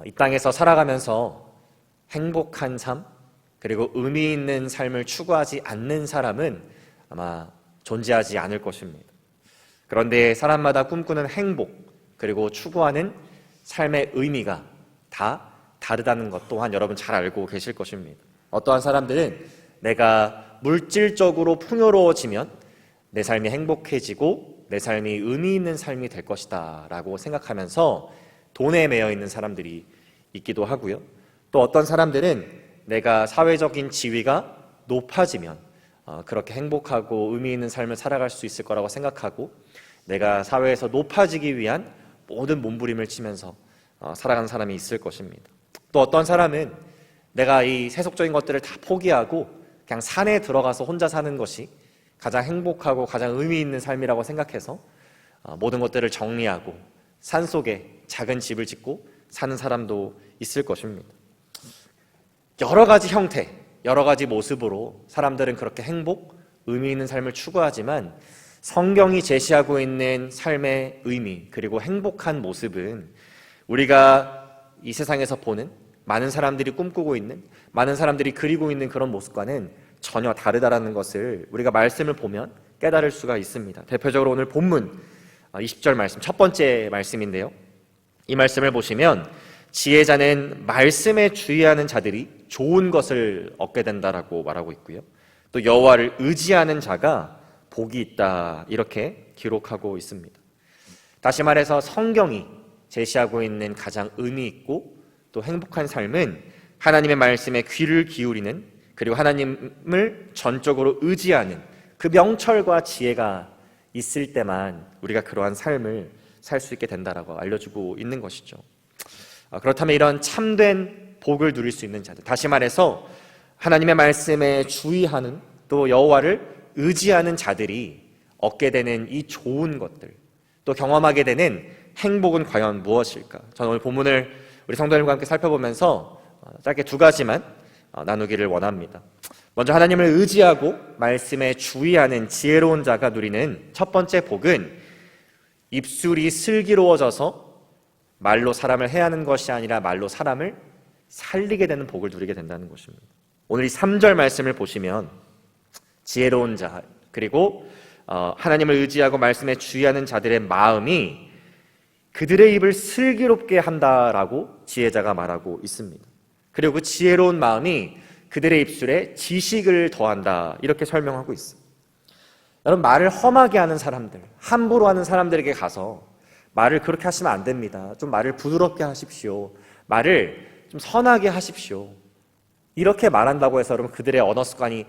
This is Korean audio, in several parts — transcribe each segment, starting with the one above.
이 땅에서 살아가면서 행복한 삶, 그리고 의미 있는 삶을 추구하지 않는 사람은 아마 존재하지 않을 것입니다. 그런데 사람마다 꿈꾸는 행복, 그리고 추구하는 삶의 의미가 다 다르다는 것 또한 여러분 잘 알고 계실 것입니다. 어떠한 사람들은 내가 물질적으로 풍요로워지면 내 삶이 행복해지고 내 삶이 의미 있는 삶이 될 것이다 라고 생각하면서 돈에 매여 있는 사람들이 있기도 하고요. 또 어떤 사람들은 내가 사회적인 지위가 높아지면 그렇게 행복하고 의미 있는 삶을 살아갈 수 있을 거라고 생각하고 내가 사회에서 높아지기 위한 모든 몸부림을 치면서 살아가는 사람이 있을 것입니다. 또 어떤 사람은 내가 이 세속적인 것들을 다 포기하고 그냥 산에 들어가서 혼자 사는 것이 가장 행복하고 가장 의미 있는 삶이라고 생각해서 모든 것들을 정리하고 산속에 작은 집을 짓고 사는 사람도 있을 것입니다. 여러 가지 형태, 여러 가지 모습으로 사람들은 그렇게 행복, 의미 있는 삶을 추구하지만 성경이 제시하고 있는 삶의 의미 그리고 행복한 모습은 우리가 이 세상에서 보는 많은 사람들이 꿈꾸고 있는, 많은 사람들이 그리고 있는 그런 모습과는 전혀 다르다라는 것을 우리가 말씀을 보면 깨달을 수가 있습니다. 대표적으로 오늘 본문 20절 말씀, 첫 번째 말씀인데요. 이 말씀을 보시면 지혜자는 말씀에 주의하는 자들이 좋은 것을 얻게 된다라고 말하고 있고요. 또 여호와를 의지하는 자가 복이 있다 이렇게 기록하고 있습니다. 다시 말해서 성경이 제시하고 있는 가장 의미 있고 또 행복한 삶은 하나님의 말씀에 귀를 기울이는, 그리고 하나님을 전적으로 의지하는 그 명철과 지혜가 있을 때만 우리가 그러한 삶을 살 수 있게 된다라고 알려주고 있는 것이죠. 그렇다면 이런 참된 복을 누릴 수 있는 자들, 다시 말해서 하나님의 말씀에 주의하는 또 여호와를 의지하는 자들이 얻게 되는 이 좋은 것들, 또 경험하게 되는 행복은 과연 무엇일까? 저는 오늘 본문을 우리 성도님과 함께 살펴보면서 짧게 두 가지만 나누기를 원합니다. 먼저 하나님을 의지하고 말씀에 주의하는 지혜로운 자가 누리는 첫 번째 복은 입술이 슬기로워져서 말로 사람을 해하는 것이 아니라 말로 사람을 살리게 되는 복을 누리게 된다는 것입니다. 오늘 이 3절 말씀을 보시면 지혜로운 자, 그리고 하나님을 의지하고 말씀에 주의하는 자들의 마음이 그들의 입을 슬기롭게 한다라고 지혜자가 말하고 있습니다. 그리고 그 지혜로운 마음이 그들의 입술에 지식을 더한다 이렇게 설명하고 있습니다. 여러분, 말을 험하게 하는 사람들, 함부로 하는 사람들에게 가서 말을 그렇게 하시면 안 됩니다. 좀 말을 부드럽게 하십시오. 말을 좀 선하게 하십시오. 이렇게 말한다고 해서 여러분 그들의 언어 습관이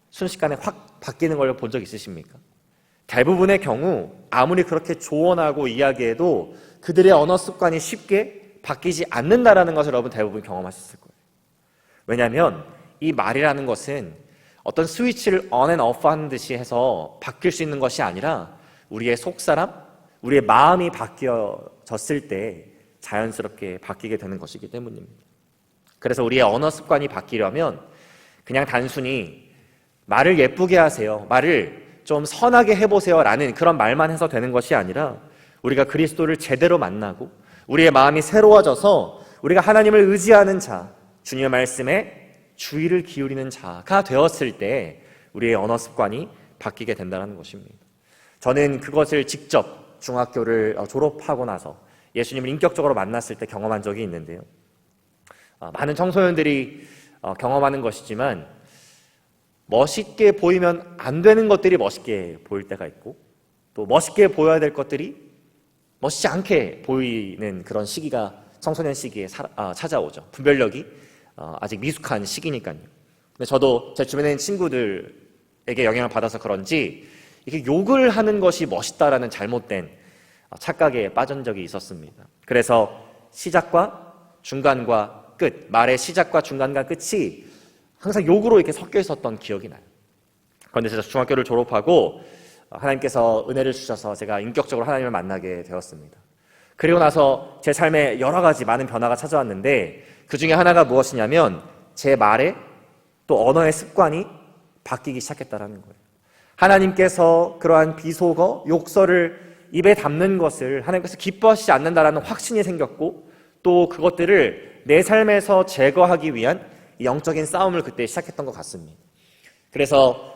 순식간에 확 바뀌는 걸 본 적 있으십니까? 대부분의 경우 아무리 그렇게 조언하고 이야기해도 그들의 언어 습관이 쉽게 바뀌지 않는다라는 것을 여러분 대부분 경험하셨을 거예요. 왜냐하면 이 말이라는 것은 어떤 스위치를 on and off 하는 듯이 해서 바뀔 수 있는 것이 아니라 우리의 속사람, 우리의 마음이 바뀌어졌을 때 자연스럽게 바뀌게 되는 것이기 때문입니다. 그래서 우리의 언어 습관이 바뀌려면 그냥 단순히 말을 예쁘게 하세요, 말을 좀 선하게 해보세요 라는 그런 말만 해서 되는 것이 아니라 우리가 그리스도를 제대로 만나고 우리의 마음이 새로워져서 우리가 하나님을 의지하는 자, 주님의 말씀에 주의를 기울이는 자가 되었을 때 우리의 언어 습관이 바뀌게 된다는 것입니다. 저는 그것을 직접 중학교를 졸업하고 나서 예수님을 인격적으로 만났을 때 경험한 적이 있는데요. 많은 청소년들이 경험하는 것이지만 멋있게 보이면 안 되는 것들이 멋있게 보일 때가 있고 또 멋있게 보여야 될 것들이 멋있지 않게 보이는 그런 시기가 청소년 시기에 찾아오죠. 분별력이 아직 미숙한 시기니까요. 근데 저도 제 주변에 있는 친구들에게 영향을 받아서 그런지 이렇게 욕을 하는 것이 멋있다라는 잘못된 착각에 빠진 적이 있었습니다. 그래서 시작과 중간과 끝, 말의 시작과 중간과 끝이 항상 욕으로 이렇게 섞여 있었던 기억이 나요. 그런데 제가 중학교를 졸업하고 하나님께서 은혜를 주셔서 제가 인격적으로 하나님을 만나게 되었습니다. 그리고 나서 제 삶에 여러 가지 많은 변화가 찾아왔는데 그 중에 하나가 무엇이냐면 제 말에 또 언어의 습관이 바뀌기 시작했다는 거예요. 하나님께서 그러한 비속어, 욕설을 입에 담는 것을 하나님께서 기뻐하시지 않는다라는 확신이 생겼고 또 그것들을 내 삶에서 제거하기 위한 영적인 싸움을 그때 시작했던 것 같습니다. 그래서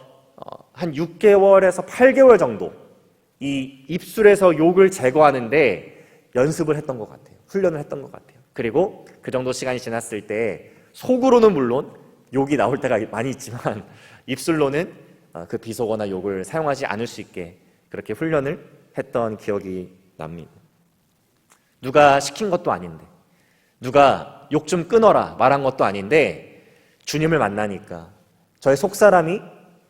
한 6개월에서 8개월 정도 이 입술에서 욕을 제거하는데 연습을 했던 것 같아요. 훈련을 했던 것 같아요. 그리고 그 정도 시간이 지났을 때 속으로는 물론 욕이 나올 때가 많이 있지만 입술로는 그 비속어나 욕을 사용하지 않을 수 있게 그렇게 훈련을 했던 기억이 납니다. 누가 시킨 것도 아닌데, 누가 욕 좀 끊어라 말한 것도 아닌데 주님을 만나니까 저의 속사람이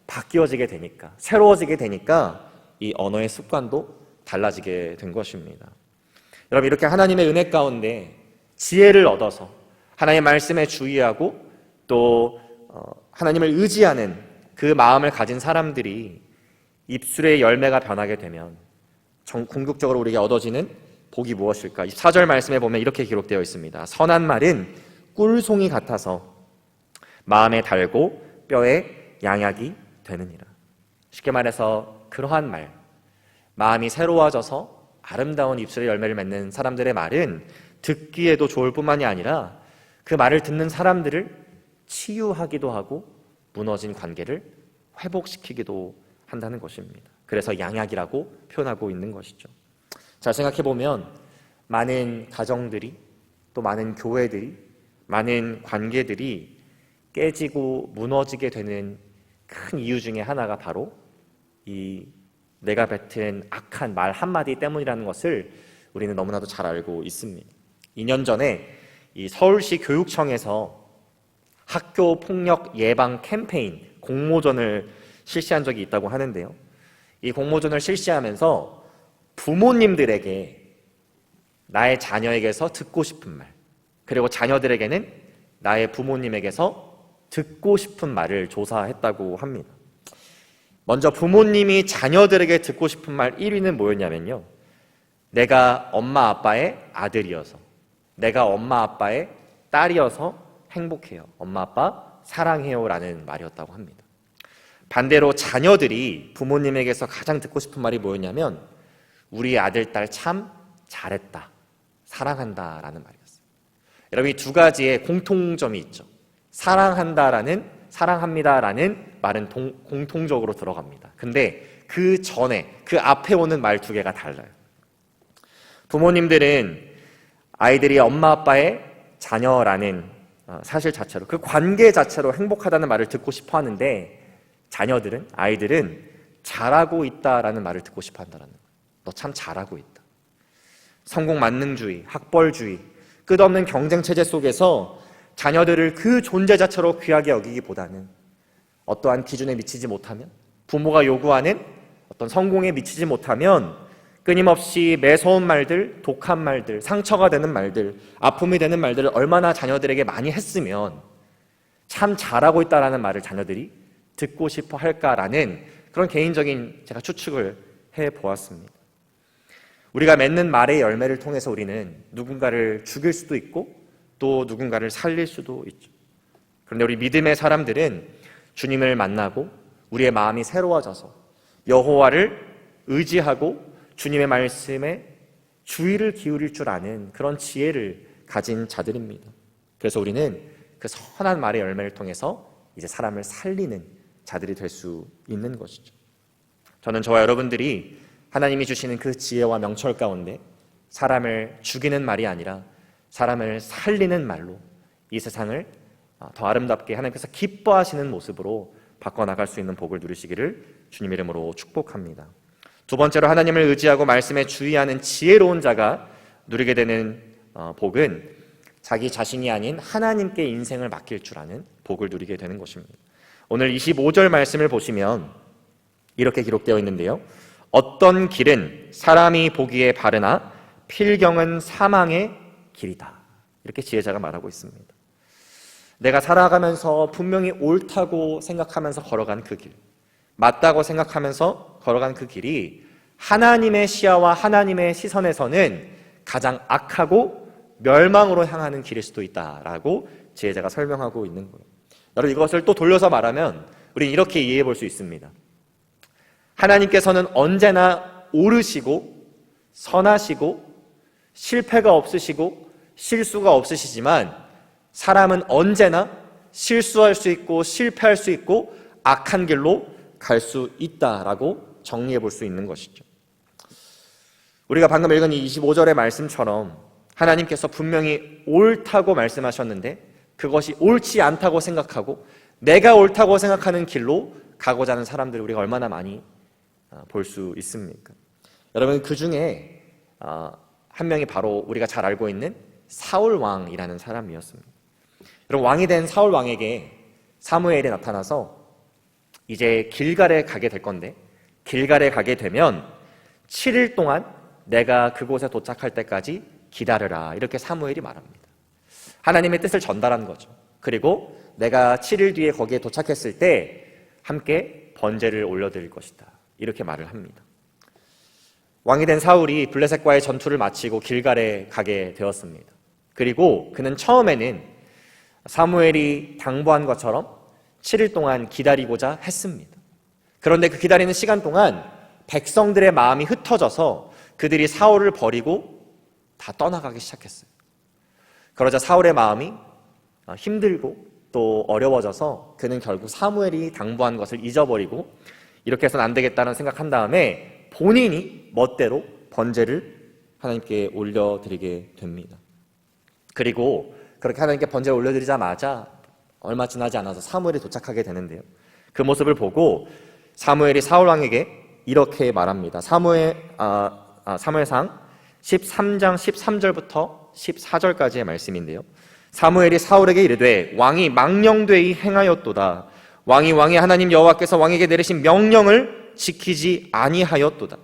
바뀌어지게 되니까, 새로워지게 되니까 이 언어의 습관도 달라지게 된 것입니다. 여러분, 이렇게 하나님의 은혜 가운데 지혜를 얻어서 하나님의 말씀에 주의하고 또 하나님을 의지하는 그 마음을 가진 사람들이 입술의 열매가 변하게 되면 궁극적으로 우리에게 얻어지는 복이 무엇일까? 4절 말씀에 보면 이렇게 기록되어 있습니다. 선한 말은 꿀송이 같아서 마음에 달고 뼈에 양약이 되느니라. 쉽게 말해서 그러한 말, 마음이 새로워져서 아름다운 입술의 열매를 맺는 사람들의 말은 듣기에도 좋을 뿐만이 아니라 그 말을 듣는 사람들을 치유하기도 하고 무너진 관계를 회복시키기도 한다는 것입니다. 그래서 양약이라고 표현하고 있는 것이죠. 잘 생각해보면 많은 가정들이, 또 많은 교회들이, 많은 관계들이 깨지고 무너지게 되는 큰 이유 중에 하나가 바로 이 내가 뱉은 악한 말 한마디 때문이라는 것을 우리는 너무나도 잘 알고 있습니다. 2년 전에 이 서울시 교육청에서 학교 폭력 예방 캠페인 공모전을 실시한 적이 있다고 하는데요. 이 공모전을 실시하면서 부모님들에게 나의 자녀에게서 듣고 싶은 말, 그리고 자녀들에게는 나의 부모님에게서 듣고 싶은 말을 조사했다고 합니다. 먼저 부모님이 자녀들에게 듣고 싶은 말 1위는 뭐였냐면요, 내가 엄마 아빠의 아들이어서, 내가 엄마 아빠의 딸이어서 행복해요, 엄마 아빠 사랑해요 라는 말이었다고 합니다. 반대로 자녀들이 부모님에게서 가장 듣고 싶은 말이 뭐였냐면 우리 아들, 딸 참 잘했다, 사랑한다 라는 말이었어요. 여러분, 이 두 가지의 공통점이 있죠. 사랑한다라는, 사랑합니다라는 말은 공통적으로 들어갑니다. 근데 그 전에, 그 앞에 오는 말 두 개가 달라요. 부모님들은 아이들이 엄마 아빠의 자녀라는 사실 자체로, 그 관계 자체로 행복하다는 말을 듣고 싶어 하는데 자녀들은, 아이들은 잘하고 있다라는 말을 듣고 싶어 한다는 거예요. 너 참 잘하고 있다. 성공 만능주의, 학벌주의, 끝없는 경쟁 체제 속에서 자녀들을 그 존재 자체로 귀하게 여기기보다는 어떠한 기준에 미치지 못하면, 부모가 요구하는 어떤 성공에 미치지 못하면 끊임없이 매서운 말들, 독한 말들, 상처가 되는 말들, 아픔이 되는 말들을 얼마나 자녀들에게 많이 했으면 참 잘하고 있다라는 말을 자녀들이 듣고 싶어 할까라는 그런 개인적인 제가 추측을 해보았습니다. 우리가 맺는 말의 열매를 통해서 우리는 누군가를 죽일 수도 있고 또 누군가를 살릴 수도 있죠. 그런데 우리 믿음의 사람들은 주님을 만나고 우리의 마음이 새로워져서 여호와를 의지하고 주님의 말씀에 주의를 기울일 줄 아는 그런 지혜를 가진 자들입니다. 그래서 우리는 그 선한 말의 열매를 통해서 이제 사람을 살리는 자들이 될 수 있는 것이죠. 저는 저와 여러분들이 하나님이 주시는 그 지혜와 명철 가운데 사람을 죽이는 말이 아니라 사람을 살리는 말로 이 세상을 더 아름답게 하나님께서 기뻐하시는 모습으로 바꿔나갈 수 있는 복을 누리시기를 주님 이름으로 축복합니다. 두 번째로, 하나님을 의지하고 말씀에 주의하는 지혜로운 자가 누리게 되는 복은 자기 자신이 아닌 하나님께 인생을 맡길 줄 아는 복을 누리게 되는 것입니다. 오늘 25절 말씀을 보시면 이렇게 기록되어 있는데요, 어떤 길은 사람이 보기에 바르나 필경은 사망의 길이다, 이렇게 지혜자가 말하고 있습니다. 내가 살아가면서 분명히 옳다고 생각하면서 걸어간 그 길, 맞다고 생각하면서 걸어간 그 길이 하나님의 시야와 하나님의 시선에서는 가장 악하고 멸망으로 향하는 길일 수도 있다라고 지혜자가 설명하고 있는 거예요. 여러분, 이것을 또 돌려서 말하면 우리는 이렇게 이해해 볼 수 있습니다. 하나님께서는 언제나 옳으시고 선하시고 실패가 없으시고 실수가 없으시지만 사람은 언제나 실수할 수 있고 실패할 수 있고 악한 길로 갈 수 있다라고 정리해 볼 수 있는 것이죠. 우리가 방금 읽은 이 25절의 말씀처럼 하나님께서 분명히 옳다고 말씀하셨는데 그것이 옳지 않다고 생각하고 내가 옳다고 생각하는 길로 가고자 하는 사람들을 우리가 얼마나 많이 볼 수 있습니까? 여러분, 그 중에 한 명이 바로 우리가 잘 알고 있는 사울 왕이라는 사람이었습니다. 여러분, 왕이 된 사울 왕에게 사무엘이 나타나서 이제 길갈에 가게 될 건데 길갈에 가게 되면 7일 동안 내가 그곳에 도착할 때까지 기다려라, 이렇게 사무엘이 말합니다. 하나님의 뜻을 전달한 거죠. 그리고 내가 7일 뒤에 거기에 도착했을 때 함께 번제를 올려드릴 것이다, 이렇게 말을 합니다. 왕이 된 사울이 블레셋과의 전투를 마치고 길갈에 가게 되었습니다. 그리고 그는 처음에는 사무엘이 당부한 것처럼 7일 동안 기다리고자 했습니다. 그런데 그 기다리는 시간 동안 백성들의 마음이 흩어져서 그들이 사울을 버리고 다 떠나가기 시작했어요. 그러자 사울의 마음이 힘들고 또 어려워져서 그는 결국 사무엘이 당부한 것을 잊어버리고 이렇게 해서는 안 되겠다는 생각한 다음에 본인이 멋대로 번제를 하나님께 올려드리게 됩니다. 그리고 그렇게 하나님께 번제를 올려드리자마자 얼마 지나지 않아서 사무엘이 도착하게 되는데요, 그 모습을 보고 사무엘이 사울 왕에게 이렇게 말합니다. 사무엘상 13장 13절부터 14절까지의 말씀인데요, 사무엘이 사울에게 이르되 왕이 망령되이 행하였도다. 왕이 하나님 여호와께서 왕에게 내리신 명령을 지키지 아니하였도다.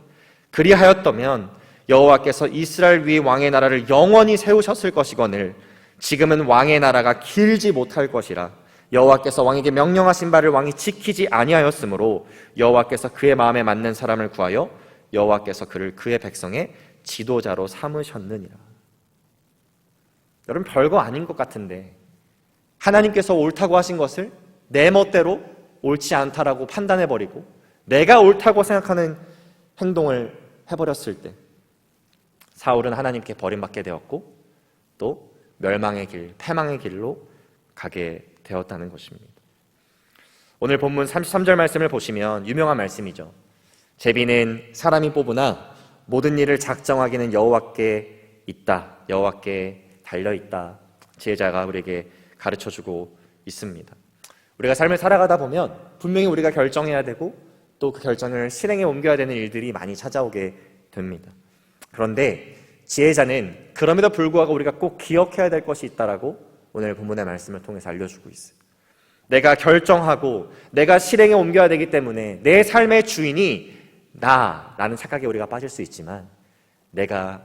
그리하였다면 여호와께서 이스라엘 위에 왕의 나라를 영원히 세우셨을 것이거늘 지금은 왕의 나라가 길지 못할 것이라. 여호와께서 왕에게 명령하신 바를 왕이 지키지 아니하였으므로 여호와께서 그의 마음에 맞는 사람을 구하여 여호와께서 그를 그의 백성의 지도자로 삼으셨느니라. 여러분, 별거 아닌 것 같은데 하나님께서 옳다고 하신 것을 내 멋대로 옳지 않다라고 판단해버리고 내가 옳다고 생각하는 행동을 해버렸을 때 사울은 하나님께 버림받게 되었고 또 멸망의 길, 패망의 길로 가게 되었다는 것입니다. 오늘 본문 33절 말씀을 보시면 유명한 말씀이죠. 제비는 사람이 뽑으나 모든 일을 작정하기는 여호와께 있다, 여호와께 달려있다. 지혜자가 우리에게 가르쳐주고 있습니다. 우리가 삶을 살아가다 보면 분명히 우리가 결정해야 되고 또 그 결정을 실행에 옮겨야 되는 일들이 많이 찾아오게 됩니다. 그런데 지혜자는 그럼에도 불구하고 우리가 꼭 기억해야 될 것이 있다라고 오늘 본문의 말씀을 통해서 알려주고 있어요. 내가 결정하고 내가 실행에 옮겨야 되기 때문에 내 삶의 주인이 나라는 착각에 우리가 빠질 수 있지만 내가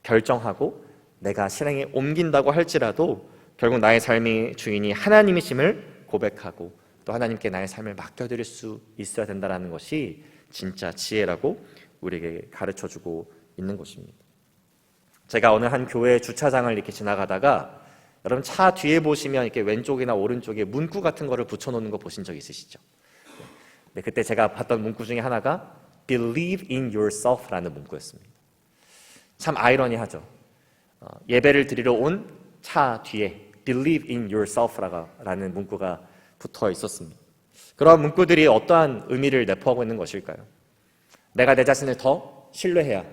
결정하고 내가 실행에 옮긴다고 할지라도 결국 나의 삶의 주인이 하나님이심을 고백하고 또 하나님께 나의 삶을 맡겨드릴 수 있어야 된다는 것이 진짜 지혜라고 우리에게 가르쳐주고 있는 것입니다. 제가 어느 한 교회 주차장을 이렇게 지나가다가 여러분 차 뒤에 보시면 이렇게 왼쪽이나 오른쪽에 문구 같은 거를 붙여놓는 거 보신 적 있으시죠? 네, 그때 제가 봤던 문구 중에 하나가 Believe in yourself라는 문구였습니다. 참 아이러니하죠. 예배를 드리러 온 차 뒤에 Believe in yourself라는 문구가 붙어 있었습니다. 그런 문구들이 어떠한 의미를 내포하고 있는 것일까요? 내가 내 자신을 더 신뢰해야,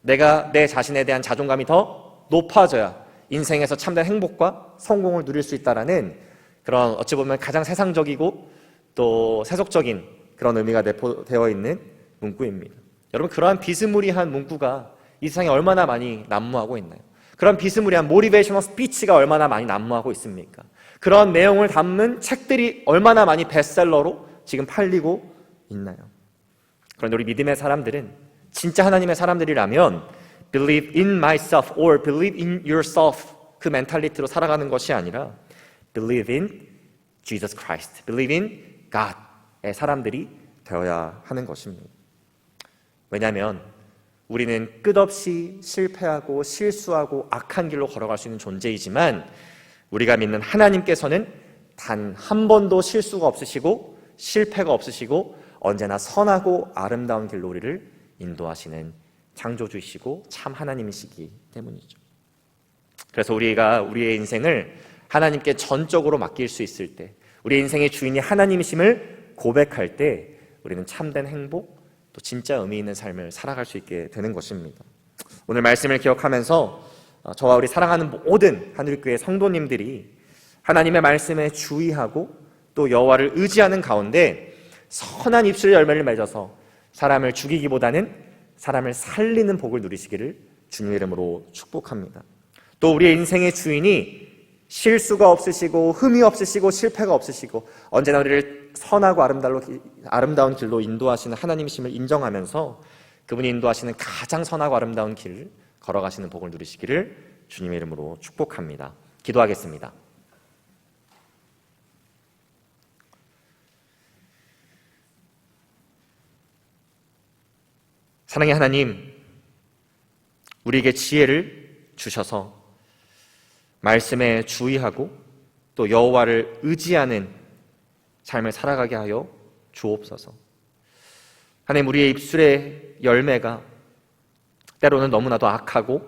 내가 내 자신에 대한 자존감이 더 높아져야 인생에서 참된 행복과 성공을 누릴 수 있다라는 그런 어찌 보면 가장 세상적이고 또 세속적인 그런 의미가 내포되어 있는 문구입니다. 여러분, 그러한 비스무리한 문구가 이 세상에 얼마나 많이 난무하고 있나요? 그런 비스무리한 모티베이셔널 스피치가 얼마나 많이 난무하고 있습니까? 그런 내용을 담는 책들이 얼마나 많이 베스트셀러로 지금 팔리고 있나요? 그런데 우리 믿음의 사람들은 진짜 하나님의 사람들이라면 Believe in myself or believe in yourself 그 멘탈리티로 살아가는 것이 아니라 Believe in Jesus Christ, Believe in God의 사람들이 되어야 하는 것입니다. 왜냐하면 우리는 끝없이 실패하고 실수하고 악한 길로 걸어갈 수 있는 존재이지만 우리가 믿는 하나님께서는 단 한 번도 실수가 없으시고 실패가 없으시고 언제나 선하고 아름다운 길로 우리를 인도하시는 창조주이시고 참 하나님이시기 때문이죠. 그래서 우리가 우리의 인생을 하나님께 전적으로 맡길 수 있을 때, 우리의 인생의 주인이 하나님이심을 고백할 때 우리는 참된 행복, 또 진짜 의미 있는 삶을 살아갈 수 있게 되는 것입니다. 오늘 말씀을 기억하면서 저와 우리 사랑하는 모든 하늘교회 성도님들이 하나님의 말씀에 주의하고 또 여호와를 의지하는 가운데 선한 입술의 열매를 맺어서 사람을 죽이기보다는 사람을 살리는 복을 누리시기를 주님의 이름으로 축복합니다. 또 우리의 인생의 주인이 실수가 없으시고 흠이 없으시고 실패가 없으시고 언제나 우리를 선하고 아름다운 길로 인도하시는 하나님이심을 인정하면서 그분이 인도하시는 가장 선하고 아름다운 길을 걸어가시는 복을 누리시기를 주님의 이름으로 축복합니다. 기도하겠습니다. 사랑의 하나님, 우리에게 지혜를 주셔서 말씀에 주의하고 또 여호와를 의지하는 삶을 살아가게 하여 주옵소서. 하나님, 우리의 입술의 열매가 때로는 너무나도 악하고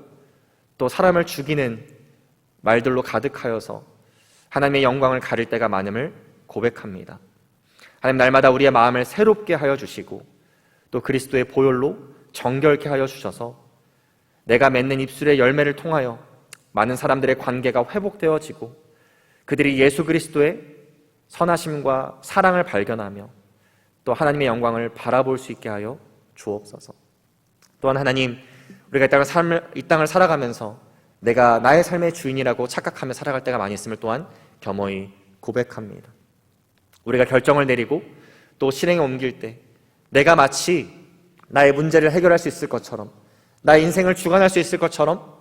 또 사람을 죽이는 말들로 가득하여서 하나님의 영광을 가릴 때가 많음을 고백합니다. 하나님, 날마다 우리의 마음을 새롭게 하여 주시고 또 그리스도의 보혈로 정결케 하여 주셔서 내가 맺는 입술의 열매를 통하여 많은 사람들의 관계가 회복되어지고 그들이 예수 그리스도의 선하심과 사랑을 발견하며 또 하나님의 영광을 바라볼 수 있게 하여 주옵소서. 또한 하나님, 우리가 이 땅을 살아가면서 내가 나의 삶의 주인이라고 착각하며 살아갈 때가 많이 있음을 또한 겸허히 고백합니다. 우리가 결정을 내리고 또 실행에 옮길 때 내가 마치 나의 문제를 해결할 수 있을 것처럼, 나의 인생을 주관할 수 있을 것처럼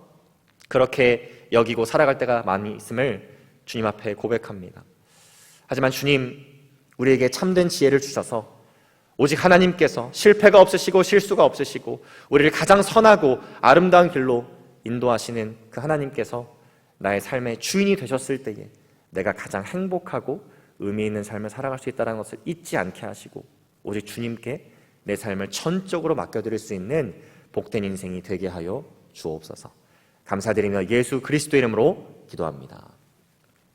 그렇게 여기고 살아갈 때가 많이 있음을 주님 앞에 고백합니다. 하지만 주님, 우리에게 참된 지혜를 주셔서 오직 하나님께서 실패가 없으시고 실수가 없으시고 우리를 가장 선하고 아름다운 길로 인도하시는 그 하나님께서 나의 삶의 주인이 되셨을 때에 내가 가장 행복하고 의미 있는 삶을 살아갈 수 있다는 것을 잊지 않게 하시고 오직 주님께 내 삶을 전적으로 맡겨드릴 수 있는 복된 인생이 되게 하여 주옵소서. 감사드리며 예수 그리스도 이름으로 기도합니다.